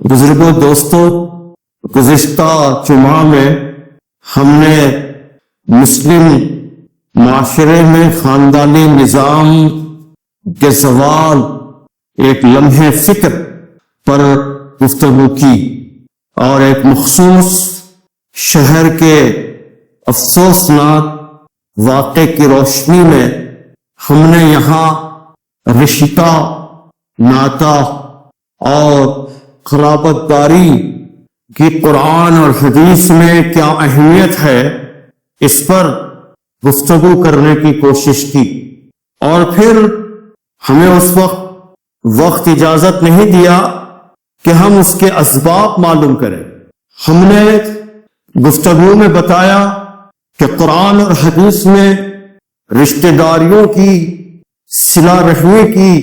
بزرگوں دوستوں، گزشتہ جمعہ میں ہم نے مسلم معاشرے میں خاندانی نظام کے زوال ایک لمحے فکر پر گفتگو کی اور ایک مخصوص شہر کے افسوسناک واقعے کی روشنی میں ہم نے یہاں رشتہ، ناتا اور قرابت داری کی قرآن اور حدیث میں کیا اہمیت ہے اس پر گفتگو کرنے کی کوشش کی، اور پھر ہمیں اس وقت اجازت نہیں دیا کہ ہم اس کے اسباب معلوم کریں۔ ہم نے گفتگو میں بتایا کہ قرآن اور حدیث میں رشتہ داریوں کی صلہ رحمی کی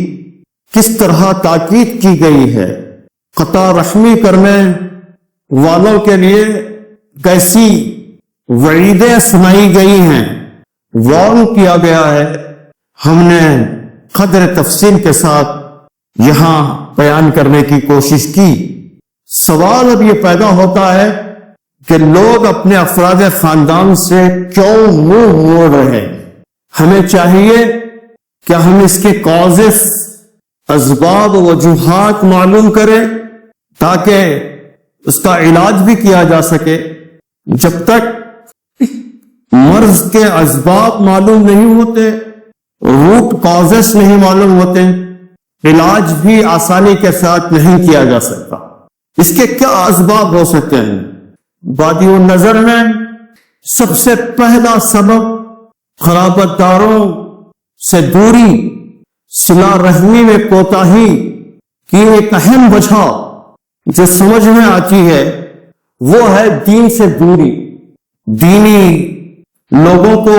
کس طرح تاکید کی گئی ہے، قطع رحمی کرنے والوں کے لیے کیسی وعیدیں سنائی گئی ہیں، وارن کیا گیا ہے۔ ہم نے قدر تفصیل کے ساتھ یہاں بیان کرنے کی کوشش کی۔ سوال اب یہ پیدا ہوتا ہے کہ لوگ اپنے افراد خاندان سے کیوں منہ موڑ رہے ہیں؟ ہمیں چاہیے کہ ہم اس کے کازز، اسباب، وجوہات معلوم کریں تاکہ اس کا علاج بھی کیا جا سکے۔ جب تک مرض کے اسباب معلوم نہیں ہوتے، روٹ کازز نہیں معلوم ہوتے، علاج بھی آسانی کے ساتھ نہیں کیا جا سکتا۔ اس کے کیا اسباب ہو سکتے ہیں؟ بادی النظر میں سب سے پہلا سبب قرابت داروں سے دوری، صلہ رحمی میں کوتاہی کی ایک اہم وجہ جو سمجھ میں آتی ہے وہ ہے دین سے دوری۔ دینی لوگوں کو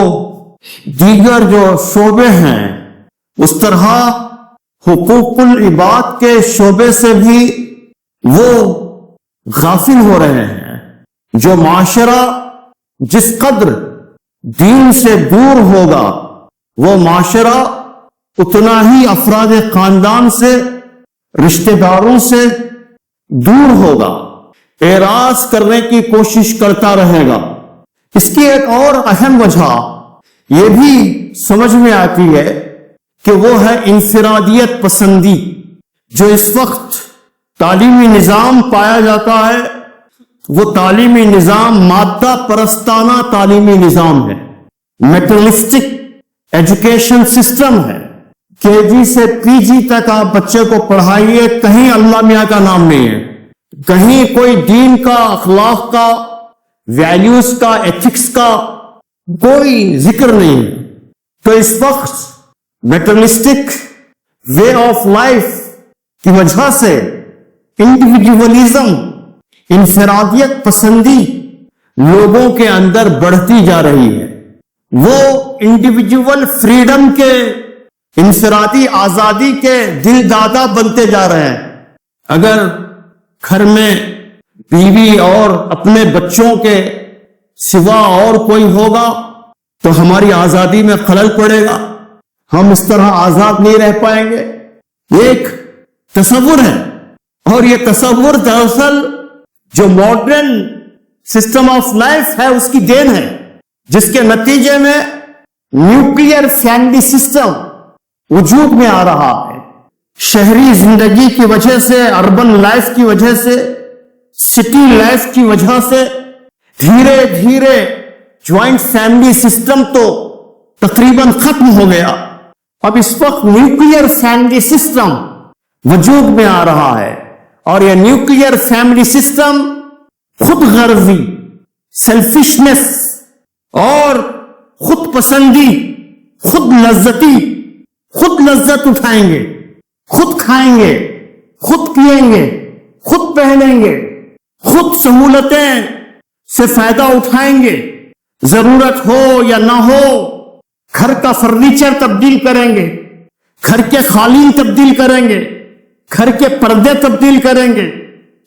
دیگر جو شعبے ہیں اس طرح حقوق العباد کے شعبے سے بھی وہ غافل ہو رہے ہیں۔ جو معاشرہ جس قدر دین سے دور ہوگا وہ معاشرہ اتنا ہی افراد خاندان سے، رشتہ داروں سے دور ہوگا، اعراض کرنے کی کوشش کرتا رہے گا۔ اس کی ایک اور اہم وجہ یہ بھی سمجھ میں آتی ہے کہ وہ ہے انفرادیت پسندی۔ جو اس وقت تعلیمی نظام پایا جاتا ہے وہ تعلیمی نظام مادہ پرستانہ تعلیمی نظام ہے، میٹرلسٹک ایجوکیشن سسٹم ہے۔ KG سے PG تک آپ بچے کو پڑھائیے، کہیں اللہ میاں کا نام نہیں ہے، کہیں کوئی دین کا، اخلاق کا، ویلیوز کا، ایتھکس کا کوئی ذکر نہیں ہے۔ تو اس وقت میٹرلسٹک وے آف لائف کی وجہ سے انڈیویجولزم، انفرادیت پسندی لوگوں کے اندر بڑھتی جا رہی ہے۔ وہ انڈیویجول فریڈم کے، انفرادی آزادی کے دل دادا بنتے جا رہے ہیں۔ اگر گھر میں بیوی اور اپنے بچوں کے سوا اور کوئی ہوگا تو ہماری آزادی میں خلل پڑے گا، ہم اس طرح آزاد نہیں رہ پائیں گے۔ ایک تصور ہے، اور یہ تصور دراصل جو ماڈرن سسٹم آف لائف ہے اس کی دین ہے، جس کے نتیجے میں نیوکلیئر فیملی سسٹم وجود میں آ رہا ہے۔ شہری زندگی کی وجہ سے، اربن لائف کی وجہ سے، سٹی لائف کی وجہ سے دھیرے دھیرے جوائنٹ فیملی سسٹم تو تقریباً ختم ہو گیا۔ اب اس وقت نیوکلیئر فیملی سسٹم وجود میں آ رہا ہے، اور یہ نیوکلیئر فیملی سسٹم خود غرضی، سیلفشنس اور خود پسندی، خود لذتی، خود لذت اٹھائیں گے، خود کھائیں گے، خود پیئیں گے، خود پہنیں گے، خود سہولتیں سے فائدہ اٹھائیں گے، ضرورت ہو یا نہ ہو گھر کا فرنیچر تبدیل کریں گے، گھر کے قالین تبدیل کریں گے، گھر کے پردے تبدیل کریں گے،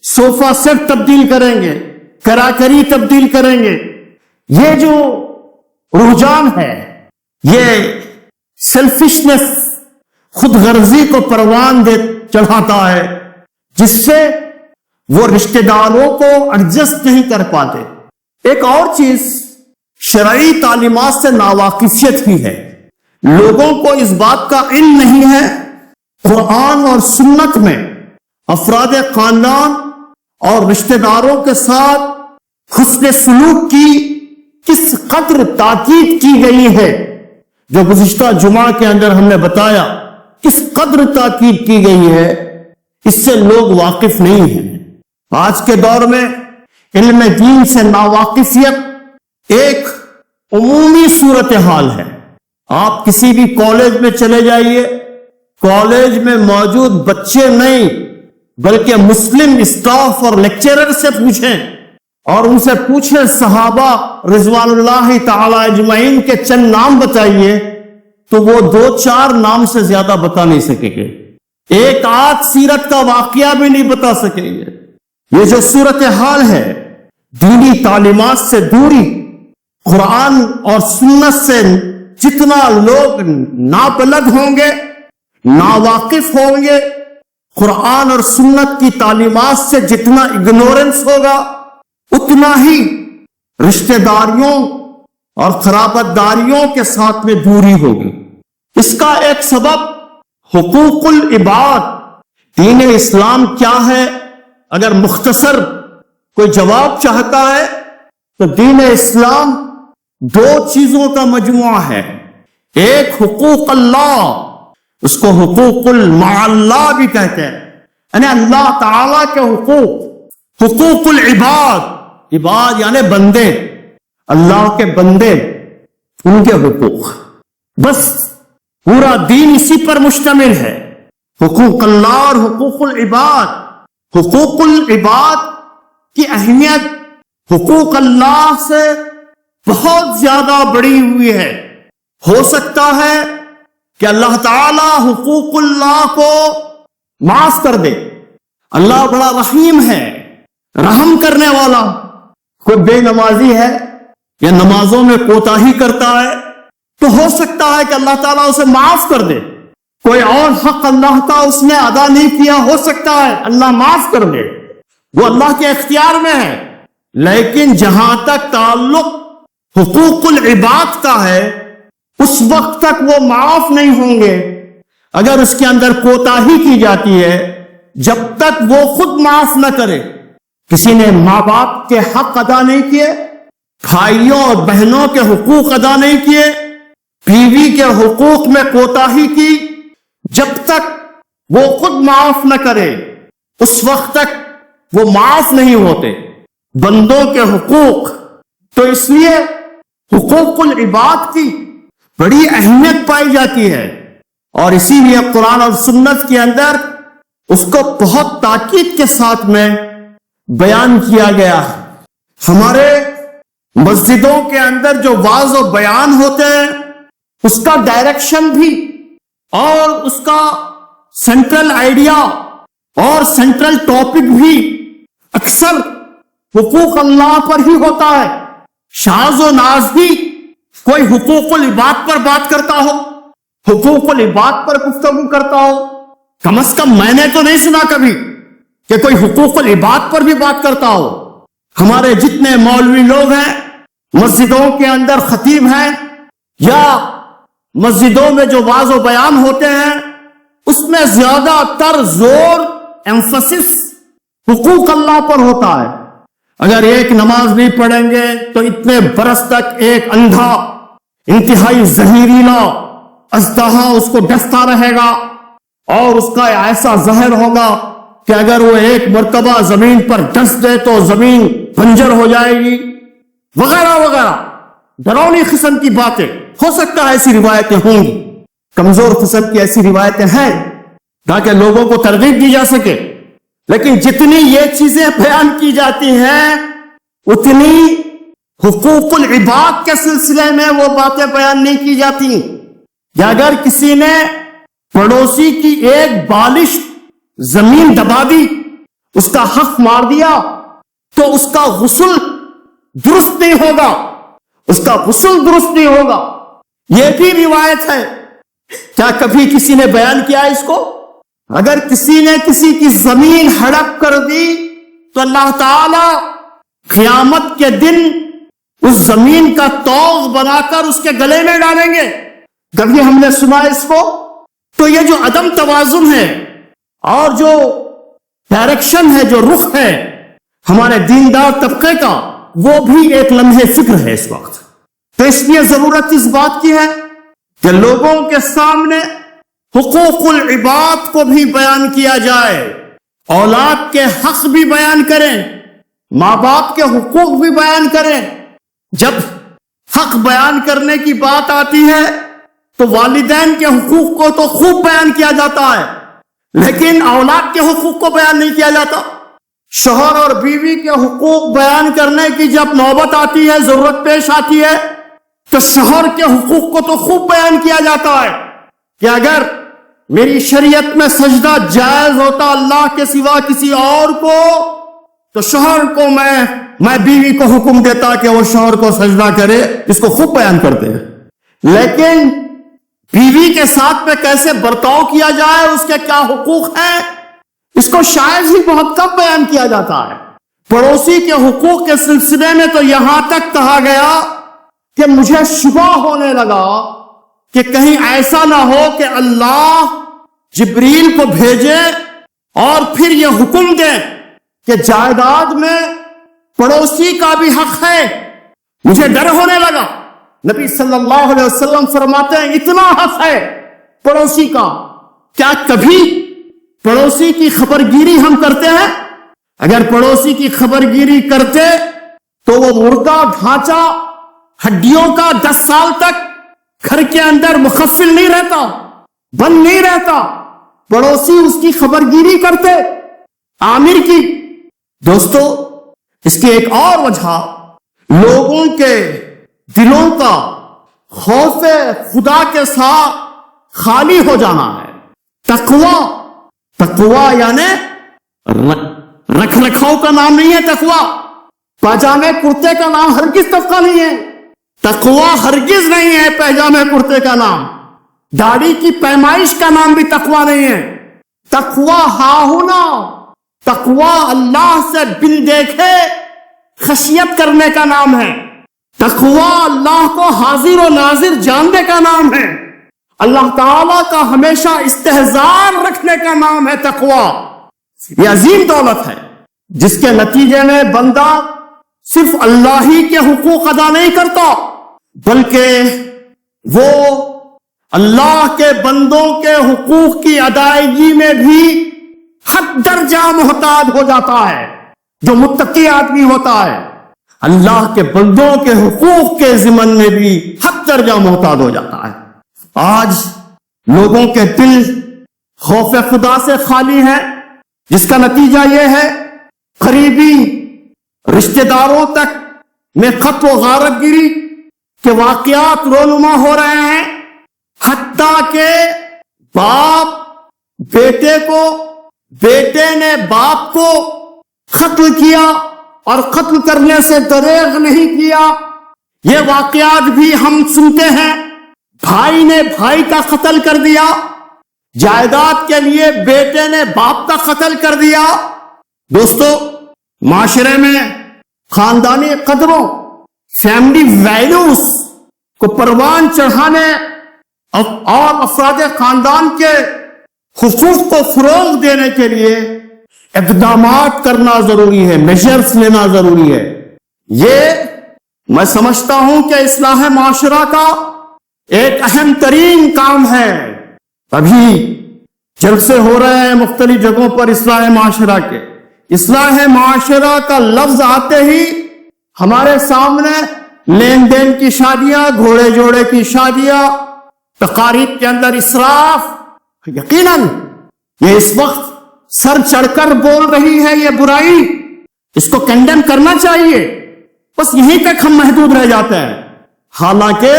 صوفہ سیٹ تبدیل کریں گے، کراکری تبدیل کریں گے۔ یہ جو رجحان ہے، یہ سیلفشنس، خود غرضی کو پروان دے چڑھاتا ہے، جس سے وہ رشتہ داروں کو ایڈجسٹ نہیں کر پاتے. ایک اور چیز شرعی تعلیمات سے ناواقفیت ہی ہے. لوگوں کو اس بات کا علم نہیں ہے قرآن اور سنت میں افراد خاندان اور رشتہ داروں کے ساتھ حسن سلوک کی کس قدر تاکید کی گئی ہے. جو گزشتہ جمعہ کے اندر ہم نے بتایا کس قدر تاکید کی گئی ہے، اس سے لوگ واقف نہیں ہیں. آج کے دور میں علم دین سے ناواقفیت ایک عمومی صورتحال ہے. آپ کسی بھی کالج میں چلے جائیے، کالج میں موجود بچے نہیں بلکہ مسلم اسٹاف اور لیکچرر سے پوچھیں اور ان سے پوچھیں صحابہ رضوان اللہ تعالی اجمعین کے چند نام بتائیے، تو وہ 2-4 نام سے زیادہ بتا نہیں سکیں گے. ایک آدھ سیرت کا واقعہ بھی نہیں بتا سکیں گے. یہ جو صورتحال ہے، دینی تعلیمات سے دوری، قرآن اور سنت سے جتنا لوگ نابلد ہوں گے، ناواقف ہوں گے، قرآن اور سنت کی تعلیمات سے جتنا اگنورنس ہوگا، اتنا ہی رشتہ داریوں اور قرابت داریوں کے ساتھ میں دوری ہوگی. اس کا ایک سبب حقوق العباد. دین اسلام کیا ہے؟ اگر مختصر کوئی جواب چاہتا ہے تو دین اسلام 2 چیزوں کا مجموعہ ہے. ایک حقوق اللہ، اس کو حقوق مع اللہ بھی کہتے ہیں، یعنی اللہ تعالی کے حقوق. حقوق العباد، عباد یعنی بندے، اللہ کے بندے، ان کے حقوق. بس پورا دین اسی پر مشتمل ہے، حقوق اللہ اور حقوق العباد. حقوق العباد کی اہمیت حقوق اللہ سے بہت زیادہ بڑی ہوئی ہے. ہو سکتا ہے کہ اللہ تعالی حقوق اللہ کو معاف کر دے. اللہ بڑا رحیم ہے، رحم کرنے والا. کوئی بے نمازی ہے یا نمازوں میں کوتاہی کرتا ہے تو ہو سکتا ہے کہ اللہ تعالیٰ اسے معاف کر دے. کوئی اور حق اللہ کا اس نے ادا نہیں کیا، ہو سکتا ہے اللہ معاف کر دے، وہ اللہ کے اختیار میں ہے. لیکن جہاں تک تعلق حقوق العباد کا ہے، اس وقت تک وہ معاف نہیں ہوں گے اگر اس کے اندر کوتاہی کی جاتی ہے، جب تک وہ خود معاف نہ کرے. کسی نے ماں باپ کے حق ادا نہیں کیے، بھائیوں اور بہنوں کے حقوق ادا نہیں کیے، بیوی کے حقوق میں کوتاہی کی، جب تک وہ خود معاف نہ کرے اس وقت تک وہ معاف نہیں ہوتے. بندوں کے حقوق، تو اس لیے حقوق العباد کی بڑی اہمیت پائی جاتی ہے، اور اسی لیے قرآن اور سنت کے اندر اس کو بہت تاکید کے ساتھ میں بیان کیا گیا ہے. ہمارے مسجدوں کے اندر جو واعظ و بیان ہوتے ہیں، اس کا ڈائریکشن بھی اور اس کا سینٹرل آئیڈیا اور سینٹرل ٹاپک بھی اکثر حقوق اللہ پر ہی ہوتا ہے. شاذ و ناز بھی کوئی حقوق العباد پر بات کرتا ہو، حقوق العباد پر گفتگو کرتا ہو. کم از کم میں نے تو نہیں سنا کبھی کہ کوئی حقوق العباد پر بھی بات کرتا ہو. ہمارے جتنے مولوی لوگ ہیں، مسجدوں کے اندر خطیب ہیں، یا مسجدوں میں جو واعظ و بیان ہوتے ہیں، اس میں زیادہ تر زور ایمفسس حقوق اللہ پر ہوتا ہے. اگر ایک نماز نہیں پڑھیں گے تو اتنے برس تک ایک اندھا انتہائی زہریلا اژدہا اس کو ڈستا رہے گا، اور اس کا ایسا زہر ہوگا کہ اگر وہ ایک مرتبہ زمین پر ڈس دے تو زمین بنجر ہو جائے گی، وغیرہ وغیرہ ڈراؤنی قسم کی باتیں. ہو سکتا ہے ایسی روایتیں ہوں گی، کمزور قسم کی ایسی روایتیں ہیں تاکہ لوگوں کو ترغیب دی جا سکے. لیکن جتنی یہ چیزیں بیان کی جاتی ہیں، اتنی حقوق العباد کے سلسلے میں وہ باتیں بیان نہیں کی جاتی. یا اگر کسی نے پڑوسی کی ایک بالش زمین دبا دی، اس کا حق مار دیا، تو اس کا غسل درست نہیں ہوگا، اس کا غسل درست نہیں ہوگا. یہ بھی روایت ہے. کیا کبھی کسی نے بیان کیا اس کو؟ اگر کسی نے کسی کی زمین ہڑپ کر دی تو اللہ تعالی قیامت کے دن اس زمین کا توغ بنا کر اس کے گلے میں ڈالیں گے. کبھی ہم نے سنا اس کو؟ تو یہ جو عدم توازن ہے اور جو ڈائریکشن ہے، جو رخ ہے ہمارے دیندار طبقے کا، وہ بھی ایک لمحے فکر ہے اس وقت. تو اس لیے ضرورت اس بات کی ہے کہ لوگوں کے سامنے حقوق العباد کو بھی بیان کیا جائے، اولاد کے حق بھی بیان کریں، ماں باپ کے حقوق بھی بیان کریں. جب حق بیان کرنے کی بات آتی ہے تو والدین کے حقوق کو تو خوب بیان کیا جاتا ہے، لیکن اولاد کے حقوق کو بیان نہیں کیا جاتا. شوہر اور بیوی کے حقوق بیان کرنے کی جب نوبت آتی ہے، ضرورت پیش آتی ہے، تو شوہر کے حقوق کو تو خوب بیان کیا جاتا ہے کہ اگر میری شریعت میں سجدہ جائز ہوتا اللہ کے سوا کسی اور کو، تو شوہر کو میں بیوی کو حکم دیتا کہ وہ شوہر کو سجدہ کرے. اس کو خوب بیان کرتے ہیں. لیکن بیوی کے ساتھ میں کیسے برتاؤ کیا جائے، اس کے کیا حقوق ہیں، اس کو شاید ہی بہت کم بیان کیا جاتا ہے. پڑوسی کے حقوق کے سلسلے میں تو یہاں تک کہا گیا کہ مجھے شبہ ہونے لگا کہ کہیں ایسا نہ ہو کہ اللہ جبریل کو بھیجے اور پھر یہ حکم دے کہ جائیداد میں پڑوسی کا بھی حق ہے. مجھے ڈر ہونے لگا. نبی صلی اللہ علیہ وسلم فرماتے ہیں اتنا حق ہے پڑوسی کا، کیا کبھی پڑوسی کی خبرگیری ہم کرتے ہیں؟ اگر پڑوسی کی خبرگیری کرتے تو وہ مردہ ڈھانچہ ہڈیوں کا 10 سال تک گھر کے اندر مخفل نہیں رہتا، بند نہیں رہتا. پڑوسی اس کی خبرگیری کرتے، عامر کی. دوستو، اس کی ایک اور وجہ لوگوں کے دلوں کا خوف خدا کے ساتھ خالی ہو جانا ہے. تقوی یعنی رکھ رکھاؤ کا نام نہیں ہے. تقوی پاجامے کرتے کا نام ہرگز تقوی نہیں ہے. تقوی ہرگز نہیں ہے پاجامے کرتے کا نام. داڑھی کی پیمائش کا نام بھی تقوی نہیں ہے. تقوی ہاہنا، تقوی اللہ سے بن دیکھے خشیت کرنے کا نام ہے. تقوی اللہ کو حاضر و ناظر جاننے کا نام ہے. اللہ تعالیٰ کا ہمیشہ استحضار رکھنے کا نام ہے تقوی. یہ عظیم دولت ہے جس کے نتیجے میں بندہ صرف اللہ ہی کے حقوق ادا نہیں کرتا، بلکہ وہ اللہ کے بندوں کے حقوق کی ادائیگی میں بھی حد درجہ محتاج ہو جاتا ہے. جو متقی آدمی ہوتا ہے اللہ کے بندوں کے حقوق کے ضمن میں بھی حد درجہ محتاج ہو جاتا ہے. آج لوگوں کے دل خوف خدا سے خالی ہیں، جس کا نتیجہ یہ ہے قریبی رشتہ داروں تک میں قتل و غارت گیری کے واقعات رونما ہو رہے ہیں. حتیٰ کہ باپ بیٹے کو، بیٹے نے باپ کو قتل کیا اور قتل کرنے سے دریغ نہیں کیا. یہ واقعات بھی ہم سنتے ہیں. بھائی نے بھائی کا قتل کر دیا، جائیداد کے لیے بیٹے نے باپ کا قتل کر دیا. دوستو، معاشرے میں خاندانی قدروں، فیملی ویلیوز کو پروان چڑھانے اور افراد خاندان کے حقوق کو فروغ دینے کے لیے اقدامات کرنا ضروری ہے، میجرز لینا ضروری ہے. یہ میں سمجھتا ہوں کہ اصلاح معاشرہ کا ایک اہم ترین کام ہے. ابھی جلسے ہو رہے ہیں مختلف جگہوں پر اصلاح معاشرہ کے. اصلاح معاشرہ کا لفظ آتے ہی ہمارے سامنے لین دین کی شادیاں، گھوڑے جوڑے کی شادیاں، تقاریب کے اندر اسراف. یقیناً یہ اس وقت سر چڑھ کر بول رہی ہے یہ برائی، اس کو کنڈیم کرنا چاہیے. بس یہیں تک ہم محدود رہ جاتے ہیں. حالانکہ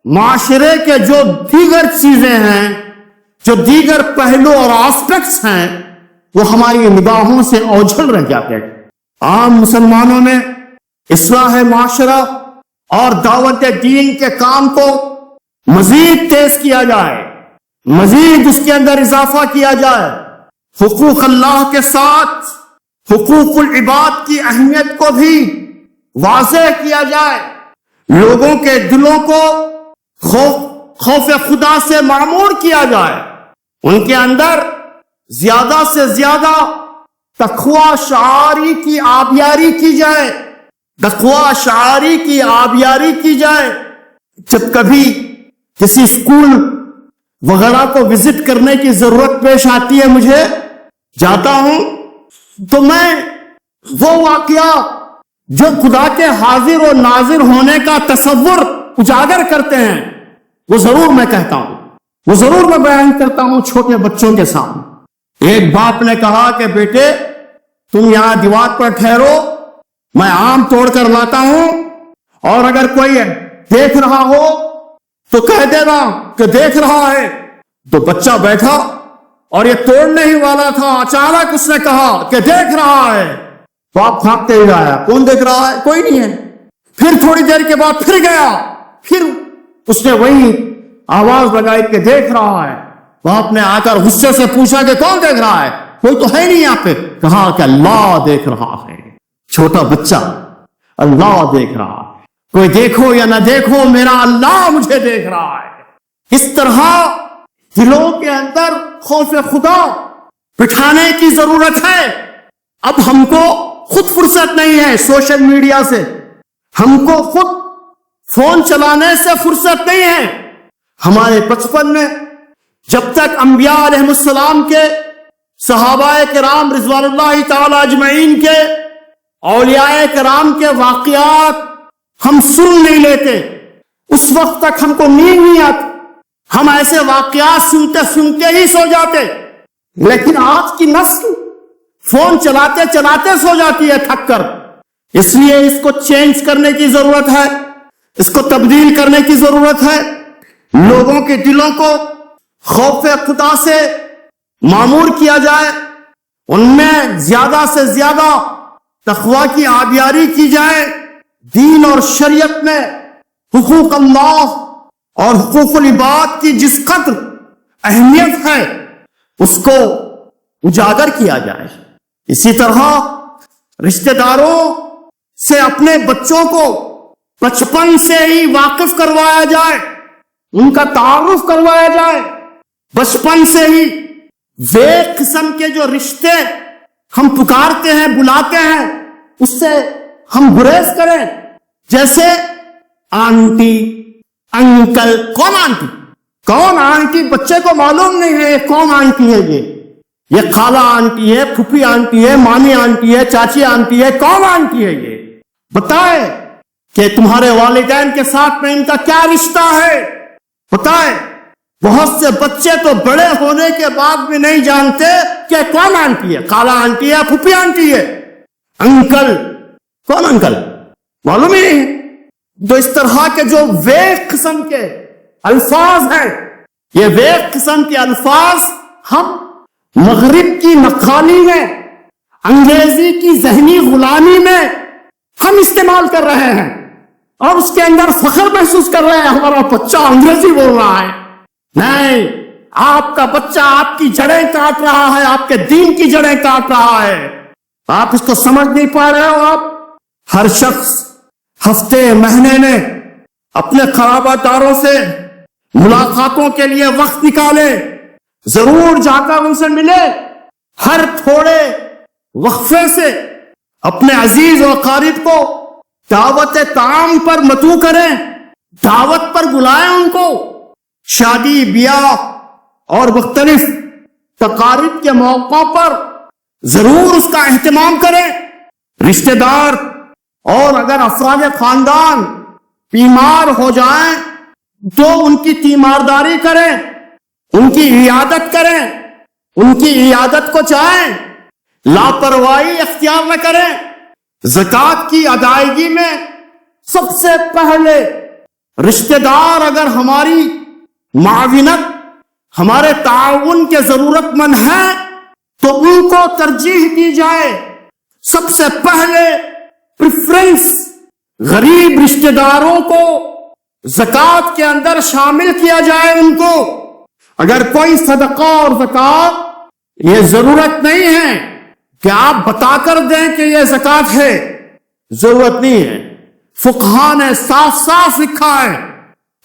معاشرے کے جو دیگر چیزیں ہیں، جو دیگر پہلو اور آسپیکٹس ہیں، وہ ہماری نگاہوں سے اوجھل رہ جاتے ہیں. عام مسلمانوں نے اصلاح معاشرہ اور دعوت دین کے کام کو مزید تیز کیا جائے، مزید اس کے اندر اضافہ کیا جائے. حقوق اللہ کے ساتھ حقوق العباد کی اہمیت کو بھی واضح کیا جائے، لوگوں کے دلوں کو خوف خدا سے معمور کیا جائے، ان کے اندر زیادہ سے زیادہ تقوی شعاری کی آبیاری کی جائے، تقوی شعاری کی آبیاری کی جائے۔ جب کبھی کسی اسکول وغیرہ کو وزٹ کرنے کی ضرورت پیش آتی ہے، مجھے جاتا ہوں تو میں وہ واقعہ جو خدا کے حاضر و ناظر ہونے کا تصور اجاگر کرتے ہیں وہ ضرور میں کہتا ہوں، وہ ضرور میں بیان کرتا ہوں چھوٹے بچوں کے سامنے۔ ایک باپ نے کہا کہ بیٹے تم یہاں دیوار پر ٹھہرو، میں آم توڑ کر لاتا ہوں، اور اگر کوئی دیکھ رہا ہو تو کہہ دینا کہ دیکھ رہا ہے۔ تو بچہ بیٹھا اور یہ توڑنے ہی والا تھا، اچانک اس نے کہا کہ دیکھ رہا ہے۔ باپ بھاگتے ہی آیا، کون دیکھ رہا ہے؟ کوئی نہیں ہے۔ پھر تھوڑی دیر کے بعد پھر گیا، پھر اس نے وہی آواز لگائی کہ دیکھ رہا ہے۔ باپ نے آ کر غصے سے پوچھا کہ کون دیکھ رہا ہے؟ کوئی تو ہے نہیں یہاں پہ۔ کہا کہ اللہ دیکھ رہا ہے۔ چھوٹا بچہ، اللہ دیکھ رہا ہے، کوئی دیکھو یا نہ دیکھو میرا اللہ مجھے دیکھ رہا ہے۔ اس طرح دلوں کے اندر خوف خدا بٹھانے کی ضرورت ہے۔ اب ہم کو خود فرصت نہیں ہے سوشل میڈیا سے، ہم کو خود فون چلانے سے فرصت نہیں ہے۔ ہمارے بچپن میں جب تک انبیاء علیہ السلام کے، صحابہ کرام رضوان اللہ تعالی اجمعین کے، اولیاء کرام کے واقعات ہم سن نہیں لیتے، اس وقت تک ہم کو نیند نہیں آتی، ہم ایسے واقعات سنتے سنتے ہی سو جاتے۔ لیکن آج کی نسل فون چلاتے چلاتے سو جاتی ہے تھک کر۔ اس لیے اس کو چینج کرنے کی ضرورت ہے، اس کو تبدیل کرنے کی ضرورت ہے۔ لوگوں کے دلوں کو خوف خدا سے معمور کیا جائے، ان میں زیادہ سے زیادہ تقوی کی آبیاری کی جائے، دین اور شریعت میں حقوق اللہ اور حقوق العباد کی جس قدر اہمیت ہے اس کو اجاگر کیا جائے۔ اسی طرح رشتہ داروں سے اپنے بچوں کو بچپن سے ہی واقف کروایا جائے، ان کا تعارف کروایا جائے بچپن سے ہی۔ وہ قسم کے جو رشتے ہم پکارتے ہیں، بلاتے ہیں، اس سے ہم گریز کریں، جیسے آنٹی، انکل۔ کون آنٹی؟ کون آنٹی؟ بچے کو معلوم نہیں ہے یہ کون آنٹی ہے، یہ خالہ آنٹی ہے، پھوپھی آنٹی ہے، مامی آنٹی ہے، چاچی آنٹی ہے، کون آنٹی ہے؟ یہ بتائے کہ تمہارے والدین کے ساتھ میں ان کا کیا رشتہ ہے، بتائے۔ بہت سے بچے تو بڑے ہونے کے بعد بھی نہیں جانتے کہ کون آنٹی ہے، خالہ آنٹی ہے، پھوپھی آنٹی ہے، انکل۔ کون انکل؟ معلوم ہی نہیں۔ تو اس طرح کے جو ویک قسم کے الفاظ ہیں، یہ ویک قسم کے الفاظ ہم مغرب کی نقالی میں، انگریزی کی ذہنی غلامی میں ہم استعمال کر رہے ہیں، اور اس کے اندر فخر محسوس کر رہے ہیں ہمارا بچہ انگریزی بول رہا ہے۔ نہیں، آپ کا بچہ آپ کی جڑیں کاٹ رہا ہے، آپ کے دین کی جڑیں کاٹ رہا ہے۔ آپ اس کو سمجھ نہیں پا رہے ہو۔ آپ ہر شخص ہفتے مہینے میں اپنے قرابہ داروں سے ملاقاتوں کے لیے وقت نکالے، ضرور جا کر ان سے ملے، ہر تھوڑے وقفے سے اپنے عزیز و اقارب کو دعوت طعام پر مدعو کریں، دعوت پر بلائیں ان کو، شادی بیاہ اور مختلف تقاریب کے موقع پر ضرور اس کا اہتمام کریں۔ رشتہ دار اور اگر افراد خاندان بیمار ہو جائیں تو ان کی تیمارداری کریں، ان کی عیادت کریں، ان کی عیادت کو چاہیں، لاپرواہی اختیار نہ کریں۔ زکوٰۃ کی ادائیگی میں سب سے پہلے رشتہ دار اگر ہماری معاونت، ہمارے تعاون کے ضرورت مند ہیں تو ان کو ترجیح دی جائے۔ سب سے پہلے پریفرنس غریب رشتہ داروں کو زکوٰۃ کے اندر شامل کیا جائے۔ ان کو اگر کوئی صدقہ اور زکوٰۃ یہ ضرورت نہیں ہے، کہ آپ بتا کر دیں کہ یہ زکوٰۃ ہے، ضرورت نہیں ہے۔ فقہا نے صاف صاف لکھا ہے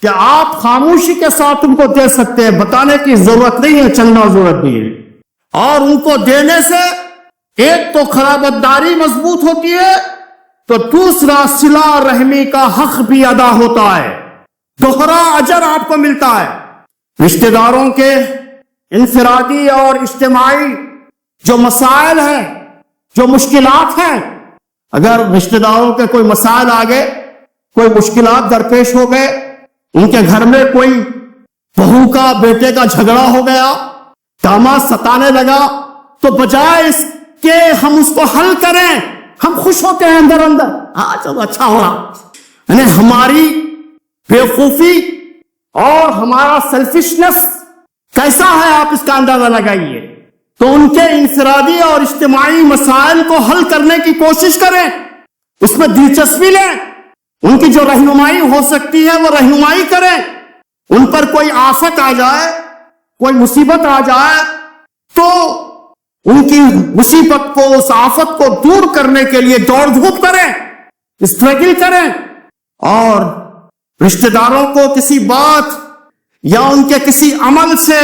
کہ آپ خاموشی کے ساتھ ان کو دے سکتے ہیں، بتانے کی ضرورت نہیں ہے، چندہ ضرورت نہیں ہے۔ اور ان کو دینے سے ایک تو خرابتداری مضبوط ہوتی ہے، تو دوسرا صلہ رحمی کا حق بھی ادا ہوتا ہے، دوہرا اجر آپ کو ملتا ہے۔ رشتہ داروں کے انفرادی اور اجتماعی جو مسائل ہیں، جو مشکلات ہیں، اگر رشتہ داروں کے کوئی مسائل آ گئے، کوئی مشکلات درپیش ہو گئے، ان کے گھر میں کوئی بہو کا بیٹے کا جھگڑا ہو گیا، داماد ستانے لگا، تو بجائے اس کے ہم اس کو حل کریں، ہم خوش ہوتے ہیں اندر اندر، ہاں چلو اچھا ہو رہا، یعنی ہماری بیوقوفی اور ہمارا سیلفشنس کیسا ہے آپ اس کا اندازہ لگائیے۔ تو ان کے انفرادی اور اجتماعی مسائل کو حل کرنے کی کوشش کریں، اس میں دلچسپی لیں، ان کی جو رہنمائی ہو سکتی ہے وہ رہنمائی کریں۔ ان پر کوئی آفت آ جائے، کوئی مصیبت آ جائے، تو ان کی مصیبت کو، اس آفت کو دور کرنے کے لیے دوڑ دھوپ کریں، اسٹرگل کریں۔ اور رشتہ داروں کو کسی بات یا ان کے کسی عمل سے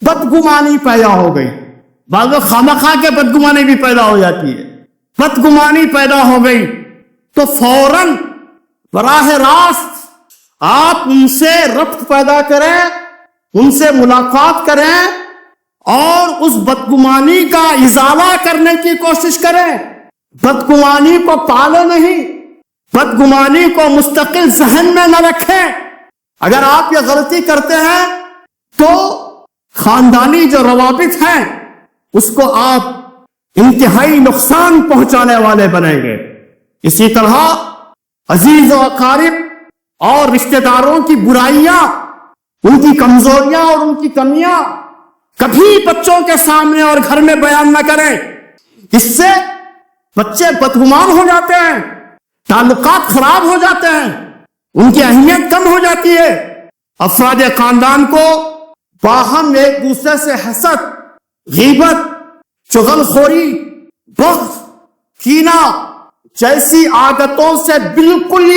بدگمانی پیدا ہو گئی، بعض لوگ خامخواہ کے بدگمانی بھی پیدا ہو جاتی ہے، بدگمانی پیدا ہو گئی تو فوراً براہ راست آپ ان سے ربط پیدا کریں، ان سے ملاقات کریں اور اس بدگمانی کا ازالہ کرنے کی کوشش کریں۔ بدگمانی کو پالے نہیں، بدگمانی کو مستقل ذہن میں نہ رکھیں۔ اگر آپ یہ غلطی کرتے ہیں تو خاندانی جو روابط ہیں اس کو آپ انتہائی نقصان پہنچانے والے بنیں گے۔ اسی طرح عزیز و اقارب اور رشتہ داروں کی برائیاں، ان کی کمزوریاں اور ان کی کمیاں کبھی بچوں کے سامنے اور گھر میں بیان نہ کریں، اس سے بچے بدگمان ہو جاتے ہیں، تعلقات خراب ہو جاتے ہیں، ان کی اہمیت کم ہو جاتی ہے۔ افراد خاندان کو باہم ایک دوسرے سے حسد، غیبت، چغل خوری، بغض، کینہ جیسی عادتوں سے بالکل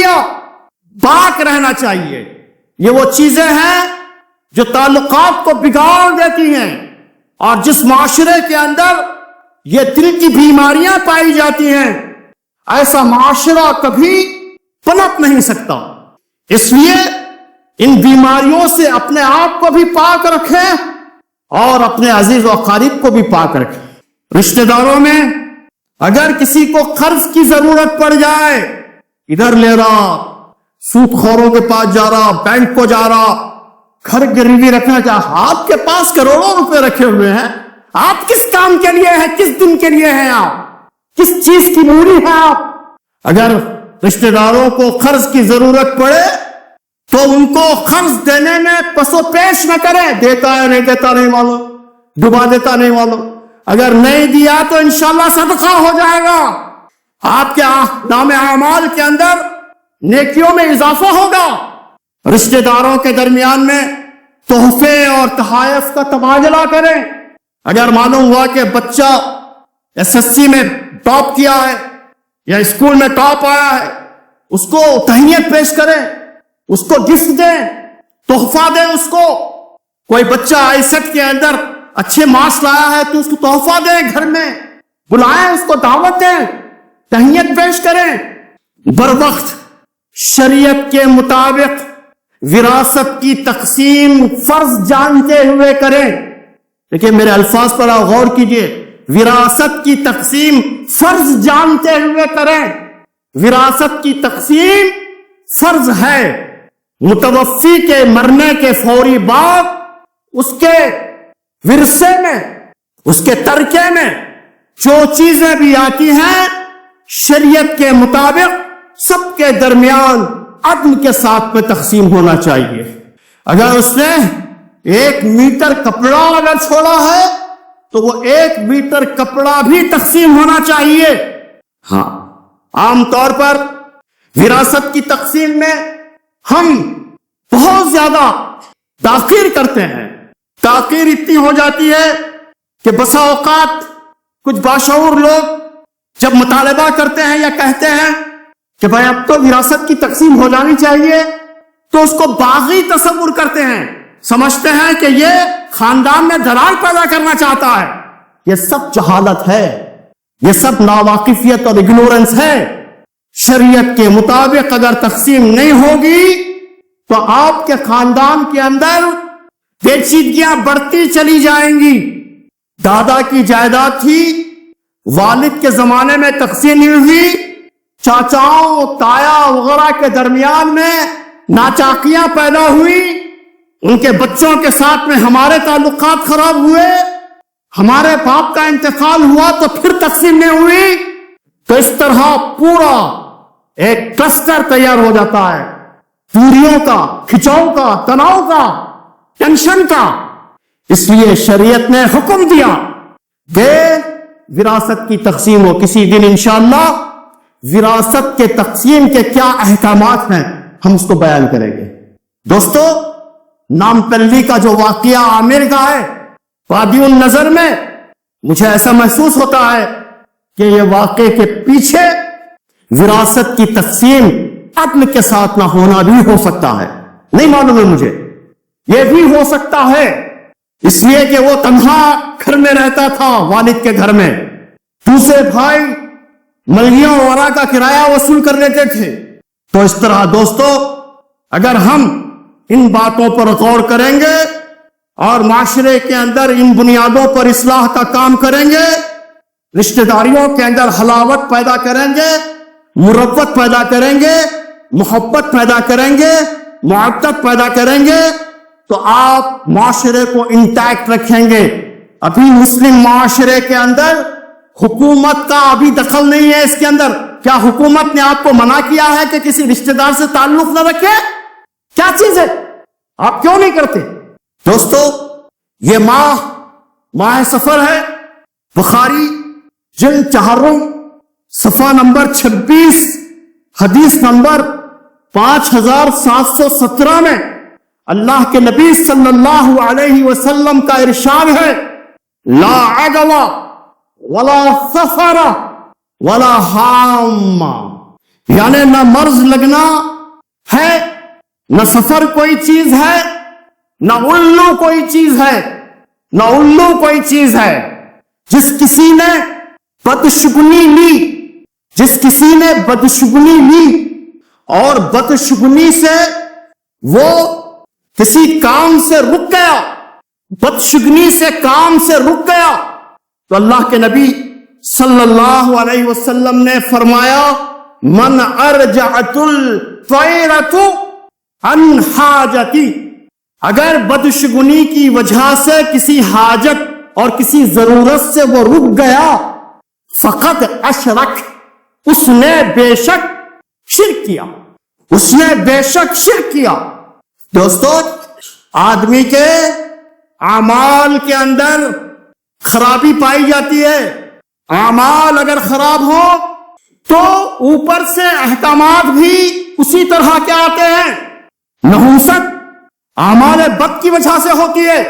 پاک رہنا چاہیے۔ یہ وہ چیزیں ہیں جو تعلقات کو بگاڑ دیتی ہیں، اور جس معاشرے کے اندر یہ دل کی بیماریاں پائی جاتی ہیں، ایسا معاشرہ کبھی پنپ نہیں سکتا۔ اس لیے ان بیماریوں سے اپنے آپ کو بھی پاک رکھیں اور اپنے عزیز و اقارب کو بھی پاک رکھیں۔ رشتہ داروں میں اگر کسی کو قرض کی ضرورت پڑ جائے، ادھر لے رہا، سود خوروں کے پاس جا رہا، بینک کو جا رہا، گھر گروی رکھنا چاہا، آپ کے پاس کروڑوں روپے رکھے ہوئے ہیں، آپ کس کام کے لیے ہیں، کس دن کے لیے ہیں، آپ کس چیز کی موری ہے آپ؟ اگر رشتہ داروں کو قرض کی ضرورت پڑے تو ان کو قرض دینے میں پس و پیش نہ کریں، دیتا ہے نہیں دیتا نہیں معلوم، ڈبا دیتا نہیں معلوم، اگر نہیں دیا تو انشاءاللہ صدقہ ہو جائے گا، آپ کے نام اعمال کے اندر نیکیوں میں اضافہ ہوگا۔ رشتہ داروں کے درمیان میں تحفے اور تحائف کا تبادلہ کریں۔ اگر معلوم ہوا کہ بچہ SSC میں ٹاپ کیا ہے یا اسکول میں ٹاپ آیا ہے، اس کو تہنیت پیش کریں، اس کو گفٹ دیں، تحفہ دیں اس کو۔ کوئی بچہ ISET کے اندر اچھے مارکس لایا ہے تو اس کو تحفہ دیں، گھر میں بلائیں، اس کو دعوت دیں، تہنیت پیش کریں۔ بروقت شریعت کے مطابق وراثت کی تقسیم فرض جانتے ہوئے کریں۔ دیکھیں میرے الفاظ پر آپ غور کیجئے، وراثت کی تقسیم فرض جانتے ہوئے کریں۔ وراثت کی تقسیم فرض ہے۔ متوفی کے مرنے کے فوری بعد اس کے ورثے میں، اس کے ترکے میں جو چیزیں بھی آتی ہیں، شریعت کے مطابق سب کے درمیان عدل کے ساتھ میں تقسیم ہونا چاہیے۔ اگر اس نے 1 میٹر کپڑا اگر چھوڑا ہے تو وہ 1 میٹر کپڑا بھی تقسیم ہونا چاہیے۔ ہاں، عام طور پر وراثت کی تقسیم میں ہم بہت زیادہ تاخیر کرتے ہیں۔ تاخیر اتنی ہو جاتی ہے کہ بسا اوقات کچھ باشعور لوگ جب مطالبہ کرتے ہیں یا کہتے ہیں کہ بھائی اب تو وراثت کی تقسیم ہو جانی چاہیے، تو اس کو باغی تصور کرتے ہیں، سمجھتے ہیں کہ یہ خاندان میں دلال پیدا کرنا چاہتا ہے۔ یہ سب جہالت ہے، یہ سب ناواقفیت اور اگنورنس ہے۔ شریعت کے مطابق اگر تقسیم نہیں ہوگی تو آپ کے خاندان کے اندر پیچیدگیاں بڑھتی چلی جائیں گی۔ دادا کی جائیداد تھی، والد کے زمانے میں تقسیم نہیں ہوئی، چاچاؤں تایا وغیرہ کے درمیان میں ناچاکیاں پیدا ہوئی، ان کے بچوں کے ساتھ میں ہمارے تعلقات خراب ہوئے، ہمارے باپ کا انتقال ہوا تو پھر تقسیم نہیں ہوئی، تو اس طرح پورا ایک کلسٹر تیار ہو جاتا ہے، دوریوں کا، کھچاؤ کا، تناؤ کا، ٹینشن کا۔ اس لیے شریعت نے حکم دیا کہ وراثت کی تقسیم ہو۔ کسی دن انشاءاللہ وراثت کے تقسیم کے کیا احکامات ہیں ہم اس کو بیان کریں گے۔ دوستو، نام پلی کا جو واقعہ عامر کا ہے وادی النظر میں، مجھے ایسا محسوس ہوتا ہے کہ یہ واقعے کے پیچھے وراثت کی تقسیم عدل کے ساتھ نہ ہونا بھی ہو سکتا ہے، نہیں معلوم ہے مجھے، یہ بھی ہو سکتا ہے اس لیے کہ وہ تنہا گھر میں رہتا تھا، والد کے گھر میں، دوسرے بھائی ملگیوں وغیرہ کا کرایہ وصول کر لیتے تھے۔ تو اس طرح دوستو، اگر ہم ان باتوں پر غور کریں گے اور معاشرے کے اندر ان بنیادوں پر اصلاح کا کام کریں گے، رشتہ داریوں کے اندر حلاوت پیدا کریں گے، مروت پیدا کریں گے، محبت پیدا کریں گے، معطف پیدا کریں گے، تو آپ معاشرے کو انٹیکٹ رکھیں گے۔ ابھی مسلم معاشرے کے اندر حکومت کا ابھی دخل نہیں ہے اس کے اندر۔ کیا حکومت نے آپ کو منع کیا ہے کہ کسی رشتہ دار سے تعلق نہ رکھے؟ کیا چیز ہے؟ آپ کیوں نہیں کرتے؟ دوستو، یہ ماہ سفر ہے۔ بخاری جلد 4 صفحہ نمبر 26 حدیث نمبر 5717 میں اللہ کے نبی صلی اللہ علیہ وسلم کا ارشاد ہے، لا عدوى ولا سفر ولا حام، یعنی نہ مرض لگنا ہے، نہ سفر کوئی چیز ہے، نہ الو کوئی چیز ہے، نہ الو کوئی چیز ہے۔ جس کسی نے بدشگنی لی، جس کسی نے بدشگنی لی اور بدشگنی سے وہ کسی کام سے رک گیا، بدشگنی سے کام سے رک گیا، تو اللہ کے نبی صلی اللہ علیہ وسلم نے فرمایا، من ارجعت الطیرۃ عن حاجتی، اگر بدشگنی کی وجہ سے کسی حاجت اور کسی ضرورت سے وہ رک گیا، فقط اشرک، اس نے بے شک شرک کیا، اس نے بے شک شرک کیا۔ دوستو، آدمی کے اعمال کے اندر خرابی پائی جاتی ہے۔ اعمال اگر خراب ہو تو اوپر سے احکامات بھی اسی طرح کے آتے ہیں۔ نحوست اعمال بد کی وجہ سے ہوتی ہے۔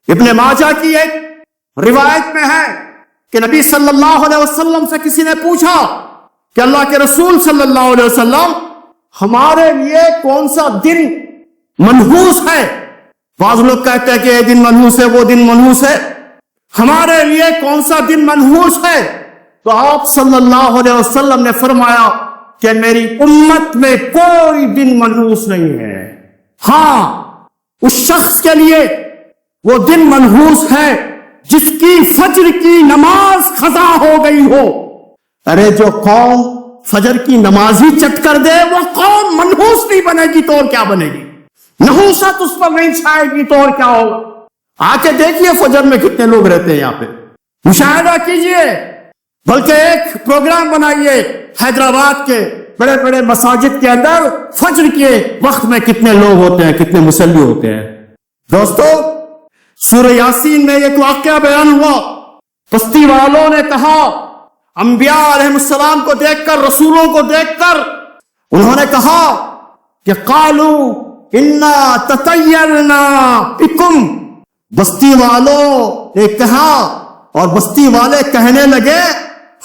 ابن ماجہ کی ایک روایت میں ہے کہ نبی صلی اللہ علیہ وسلم سے کسی نے پوچھا کہ اللہ کے رسول صلی اللہ علیہ وسلم، ہمارے لیے کون سا دن منحوس ہے؟ بعض لوگ کہتے ہیں کہ یہ دن منحوس ہے، وہ دن منحوس ہے، ہمارے لیے کون سا دن منحوس ہے؟ تو آپ صلی اللہ علیہ وسلم نے فرمایا کہ میری امت میں کوئی دن منحوس نہیں ہے، ہاں اس شخص کے لیے وہ دن منحوس ہے جس کی فجر کی نماز قضا ہو گئی ہو۔ ارے جو قوم فجر کی نماز ہی چٹ کر دے وہ قوم منحوس نہیں بنے گی تو اور کیا بنے گی؟ نحوست اس پر نہیں چھائے گی تو اور کیا ہوگا؟ آ کے دیکھیے فجر میں کتنے لوگ رہتے ہیں، یہاں پہ مشاہدہ کیجئے، بلکہ ایک پروگرام بنائیے حیدرآباد کے بڑے بڑے مساجد کے اندر فجر کے وقت میں کتنے لوگ ہوتے ہیں، کتنے مصلی ہوتے ہیں۔ دوستو، سورہ یاسین میں ایک واقعہ بیان ہوا، بستی والوں نے کہا، انبیاء علیہ السلام کو دیکھ کر، رسولوں کو دیکھ کر انہوں نے کہا کہ قالوا انا تطیرنا بکم، بستی والوں نے کہا اور بستی والے کہنے لگے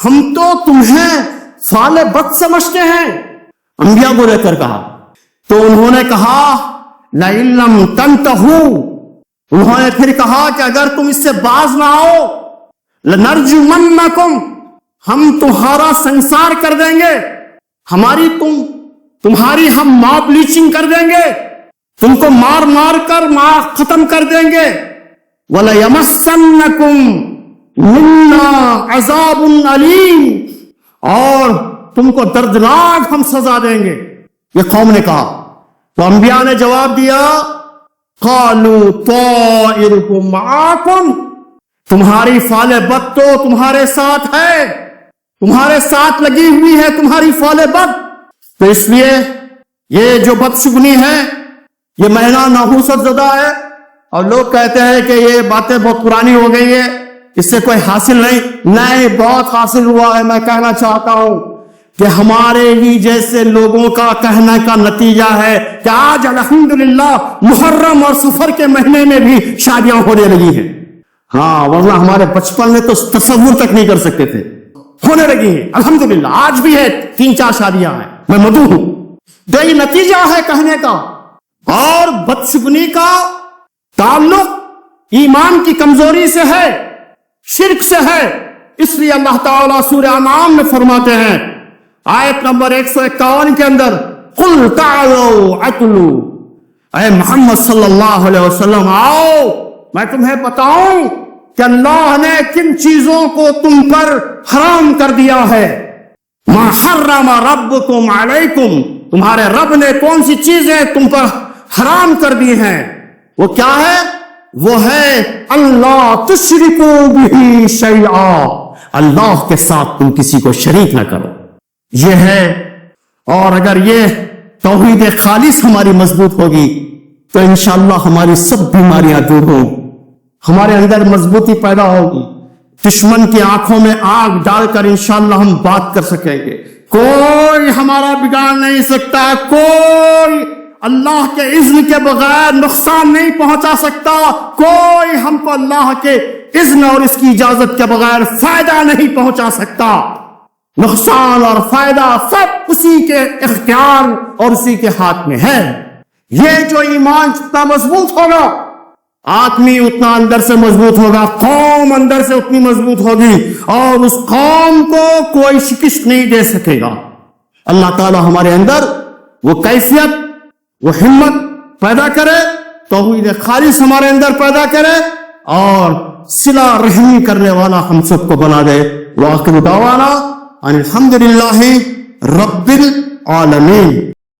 ہم تو تمہیں فال بد سمجھتے ہیں. انبیاء کو لے کر کہا تو انہوں نے کہا لئن لم تنتہوا، انہوں نے پھر کہا کہ اگر تم اس سے باز نہ آؤ لنرجمنکم، ہم تمہارا سنسار کر دیں گے، تمہاری ہم ماں بلیچنگ کر دیں گے، تم کو مار مار کر ختم کر دیں گے. وَلَيَمَسَّنَّكُمْ مِنَّا عَذَابٌ عَلِيمٌ، اور تم کو دردناک ہم سزا دیں گے. یہ قوم نے کہا تو انبیاء نے جواب دیا قَالُوا طَائِرُكُمْ مَعَكُمْ، تمہاری فال بد تو تمہارے ساتھ ہے، تمہارے ساتھ لگی ہوئی ہے تمہاری فال بد. تو اس لیے یہ جو بدشگنی ہے یہ مہینہ نحوست زدہ ہے، اور لوگ کہتے ہیں کہ یہ باتیں بہت پرانی ہو گئی ہے، اس سے کوئی حاصل نہیں، بہت حاصل ہوا ہے. میں کہنا چاہتا ہوں کہ ہمارے ہی جیسے لوگوں کا کہنے کا نتیجہ ہے کہ آج الحمدللہ محرم اور سفر کے مہینے میں بھی شادیاں ہونے لگی ہیں. ہاں، ورنہ ہمارے بچپن میں تو تصور تک نہیں کر سکتے تھے، ہونے لگی ہیں الحمدللہ. آج بھی ہے 3-4 شادیاں ہیں، میں مدعو ہوں. تو یہ نتیجہ ہے کہنے کا. اور بدشگنی کا تعلق ایمان کی کمزوری سے ہے، شرک سے ہے. اس لیے اللہ تعالیٰ سورہ انعام میں فرماتے ہیں آیت نمبر 151 کے اندر قل تعالوا اتلوا، اے محمد صلی اللہ علیہ وسلم آؤ میں تمہیں بتاؤں کہ اللہ نے کن چیزوں کو تم پر حرام کر دیا ہے. ما حرم ربکم علیکم، تمہارے رب نے کون سی چیزیں تم پر حرام کر دی ہیں. وہ کیا ہے؟ وہ ہے اللہ تشرکوا بہ شیئا، اللہ کے ساتھ تم کسی کو شریک نہ کرو. یہ ہے. اور اگر یہ توحید خالص ہماری مضبوط ہوگی تو انشاءاللہ ہماری سب بیماریاں دور ہوں، ہمارے اندر مضبوطی پیدا ہوگی. دشمن کی آنکھوں میں آگ ڈال کر انشاءاللہ ہم بات کر سکیں گے. کوئی ہمارا بگاڑ نہیں سکتا، کوئی اللہ کے اذن کے بغیر نقصان نہیں پہنچا سکتا، کوئی ہم کو اللہ کے اذن اور اس کی اجازت کے بغیر فائدہ نہیں پہنچا سکتا. نقصان اور فائدہ سب اسی کے اختیار اور اسی کے ہاتھ میں ہے. یہ جو ایمان جتنا مضبوط ہوگا آدمی اتنا اندر سے مضبوط ہوگا، قوم اندر سے اتنی مضبوط ہوگی، اور اس قوم کو کوئی شکست نہیں دے سکے گا. اللہ تعالی ہمارے اندر وہ کیفیت، وہ ہمت پیدا کرے، توحید خالص ہمارے اندر پیدا کرے، اور صلہ رحمی کرنے والا ہم سب کو بنا دے. وآخر دعوانا ان الحمدللہ رب العالمین.